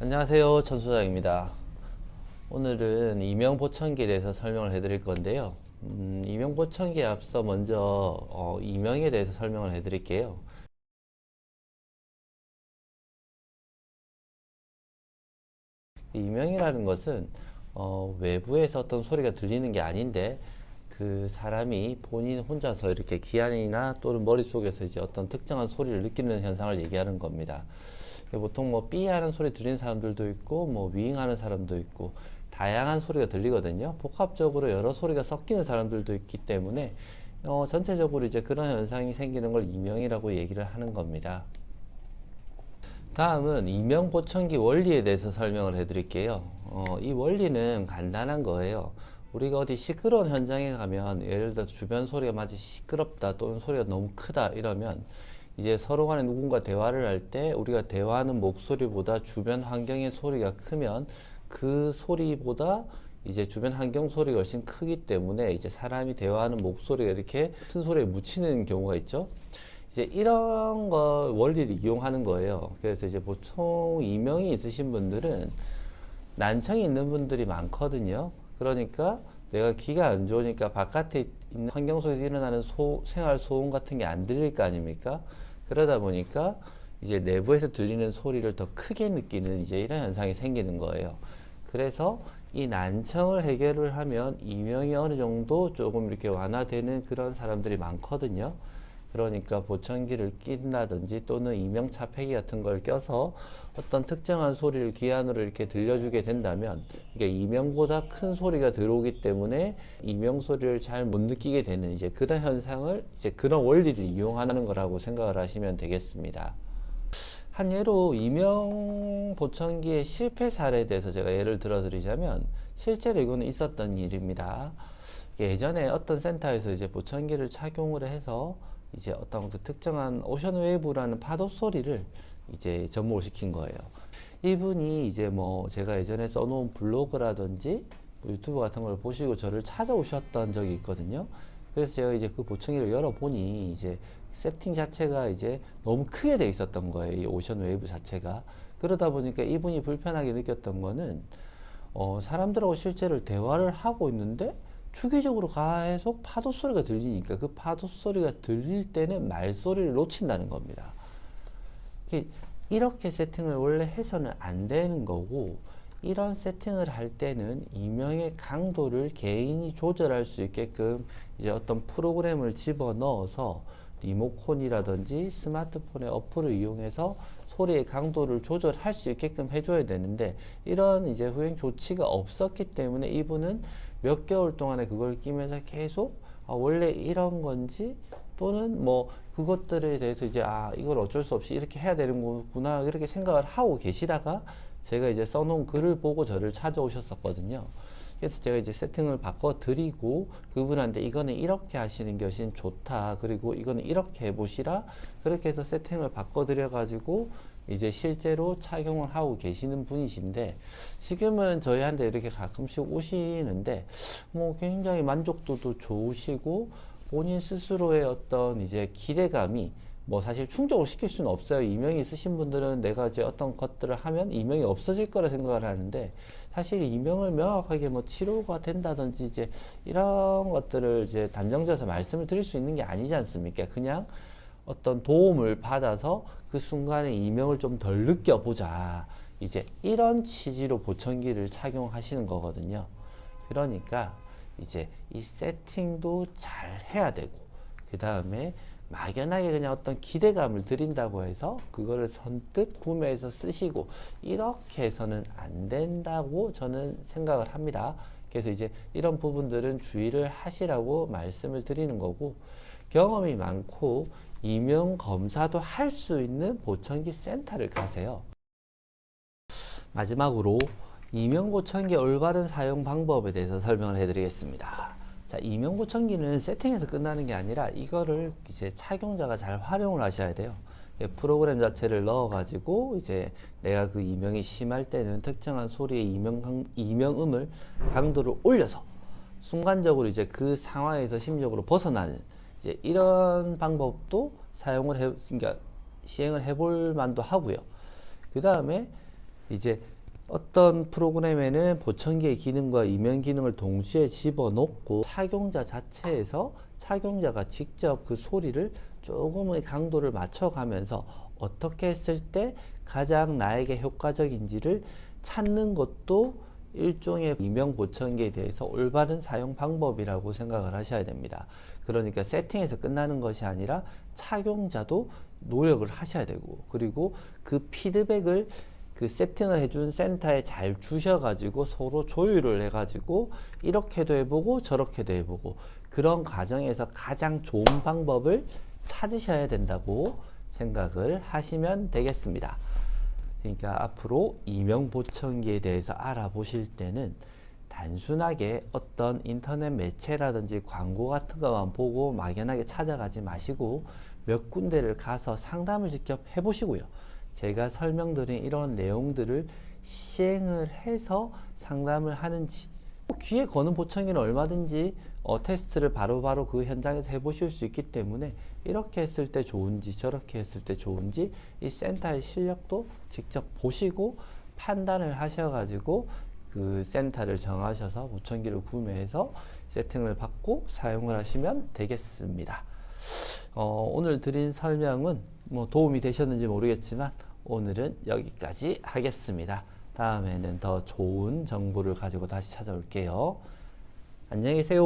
안녕하세요, 천소장입니다. 오늘은 이명보청기에 대해서 설명을 해드릴 건데요. 이명보청기에 앞서 먼저 이명에 대해서 설명을 해드릴게요. 이명이라는 것은 외부에서 어떤 소리가 들리는 게 아닌데 그 사람이 본인 혼자서 이렇게 기안이나 또는 머릿속에서 이제 어떤 특정한 소리를 느끼는 현상을 얘기하는 겁니다. 보통 뭐 삐 하는 소리 들리는 사람들도 있고 뭐 윙 하는 사람도 있고 다양한 소리가 들리거든요. 복합적으로 여러 소리가 섞이는 사람들도 있기 때문에 전체적으로 이제 그런 현상이 생기는 걸 이명이라고 얘기를 하는 겁니다. 다음은 이명보청기 원리에 대해서 설명을 해드릴게요. 이 원리는 간단한 거예요. 우리가 어디 시끄러운 현장에 가면 예를 들어 주변 소리가 마치 시끄럽다 또는 소리가 너무 크다 이러면 이제 서로 간에 누군가 대화를 할 때 우리가 대화하는 목소리보다 주변 환경의 소리가 크면 그 소리보다 이제 주변 환경 소리가 훨씬 크기 때문에 이제 사람이 대화하는 목소리가 이렇게 큰 소리에 묻히는 경우가 있죠. 이제 이런 거 원리를 이용하는 거예요. 그래서 이제 보통 이명이 있으신 분들은 난청이 있는 분들이 많거든요. 그러니까 내가 귀가 안 좋으니까 바깥에 있는 환경 속에서 일어나는 생활 소음 같은 게 안 들릴 거 아닙니까? 그러다 보니까 이제 내부에서 들리는 소리를 더 크게 느끼는 이제 이런 현상이 생기는 거예요. 그래서 이 난청을 해결을 하면 이명이 어느 정도 조금 이렇게 완화되는 그런 사람들이 많거든요. 그러니까 보청기를 낀다든지 또는 이명 차폐기 같은 걸 껴서 어떤 특정한 소리를 귀 안으로 이렇게 들려주게 된다면 이게 이명보다 큰 소리가 들어오기 때문에 이명 소리를 잘 못 느끼게 되는 이제 그런 현상을 이제 그런 원리를 이용하는 거라고 생각을 하시면 되겠습니다. 한 예로 이명 보청기의 실패 사례에 대해서 제가 예를 들어 드리자면 실제로 이거는 있었던 일입니다. 예전에 어떤 센터에서 이제 보청기를 착용을 해서 이제 어떤 그 특정한 오션 웨이브라는 파도 소리를 이제 접목을 시킨 거예요. 이분이 이제 뭐 제가 예전에 써놓은 블로그라든지 뭐 유튜브 같은 걸 보시고 저를 찾아오셨던 적이 있거든요. 그래서 제가 이제 그 보청기를 열어보니 이제 세팅 자체가 이제 너무 크게 돼 있었던 거예요. 이 오션 웨이브 자체가. 그러다 보니까 이분이 불편하게 느꼈던 거는 사람들하고 실제로 대화를 하고 있는데 주기적으로 계속 파도 소리가 들리니까 그 파도 소리가 들릴 때는 말소리를 놓친다는 겁니다. 이렇게 세팅을 원래 해서는 안 되는 거고, 이런 세팅을 할 때는 이명의 강도를 개인이 조절할 수 있게끔 이제 어떤 프로그램을 집어넣어서 리모컨이라든지 스마트폰의 어플을 이용해서 소리의 강도를 조절할 수 있게끔 해줘야 되는데, 이런 이제 후행 조치가 없었기 때문에 이분은 몇 개월 동안에 그걸 끼면서 계속 원래 이런 건지 또는 뭐 그것들에 대해서 이제 이걸 어쩔 수 없이 이렇게 해야 되는 거구나 이렇게 생각을 하고 계시다가 제가 이제 써놓은 글을 보고 저를 찾아오셨었거든요. 그래서 제가 이제 세팅을 바꿔 드리고 그분한테 이거는 이렇게 하시는 게 훨씬 좋다, 그리고 이거는 이렇게 해보시라, 그렇게 해서 세팅을 바꿔 드려 가지고 이제 실제로 착용을 하고 계시는 분이신데, 지금은 저희한테 이렇게 가끔씩 오시는데 뭐 굉장히 만족도도 좋으시고 본인 스스로의 어떤 이제 기대감이 뭐 사실 충족을 시킬 수는 없어요. 이명이 있으신 분들은 내가 이제 어떤 것들을 하면 이명이 없어질 거라 생각을 하는데, 사실 이명을 명확하게 뭐 치료가 된다든지 이제 이런 것들을 이제 단정지어서 말씀을 드릴 수 있는 게 아니지 않습니까? 그냥 어떤 도움을 받아서 그 순간에 이명을 좀 덜 느껴보자, 이제 이런 취지로 보청기를 착용하시는 거거든요. 그러니까 이제 이 세팅도 잘 해야 되고, 그 다음에 막연하게 그냥 어떤 기대감을 드린다고 해서 그거를 선뜻 구매해서 쓰시고 이렇게 해서는 안 된다고 저는 생각을 합니다. 그래서 이제 이런 부분들은 주의를 하시라고 말씀을 드리는 거고, 경험이 많고 이명 검사도 할 수 있는 보청기 센터를 가세요. 마지막으로 이명 보청기의 올바른 사용 방법에 대해서 설명을 해드리겠습니다. 자, 이명 보청기는 세팅에서 끝나는 게 아니라 이거를 이제 착용자가 잘 활용을 하셔야 돼요. 프로그램 자체를 넣어가지고 이제 내가 그 이명이 심할 때는 특정한 소리의 이명음을 강도를 올려서 순간적으로 이제 그 상황에서 심리적으로 벗어나는 이제 이런 방법도 그러니까 시행을 해볼 만도 하고요. 그 다음에 이제 어떤 프로그램에는 보청기의 기능과 이면 기능을 동시에 집어넣고 착용자 자체에서 착용자가 직접 그 소리를 조금의 강도를 맞춰가면서 어떻게 했을 때 가장 나에게 효과적인지를 찾는 것도 일종의 이명 보청기에 대해서 올바른 사용 방법이라고 생각을 하셔야 됩니다. 그러니까 세팅에서 끝나는 것이 아니라 착용자도 노력을 하셔야 되고, 그리고 그 피드백을 그 세팅을 해준 센터에 잘 주셔가지고 서로 조율을 해가지고 이렇게도 해보고 저렇게도 해보고, 그런 과정에서 가장 좋은 방법을 찾으셔야 된다고 생각을 하시면 되겠습니다. 그러니까 앞으로 이명 보청기에 대해서 알아보실 때는 단순하게 어떤 인터넷 매체라든지 광고 같은 것만 보고 막연하게 찾아가지 마시고 몇 군데를 가서 상담을 직접 해보시고요. 제가 설명드린 이런 내용들을 시행을 해서 상담을 하는지, 귀에 거는 보청기는 얼마든지 테스트를 바로바로 그 현장에서 해보실 수 있기 때문에 이렇게 했을 때 좋은지 저렇게 했을 때 좋은지 이 센터의 실력도 직접 보시고 판단을 하셔가지고 그 센터를 정하셔서 보청기를 구매해서 세팅을 받고 사용을 하시면 되겠습니다. 오늘 드린 설명은 뭐 도움이 되셨는지 모르겠지만 오늘은 여기까지 하겠습니다. 다음에는 더 좋은 정보를 가지고 다시 찾아올게요. 안녕히 계세요.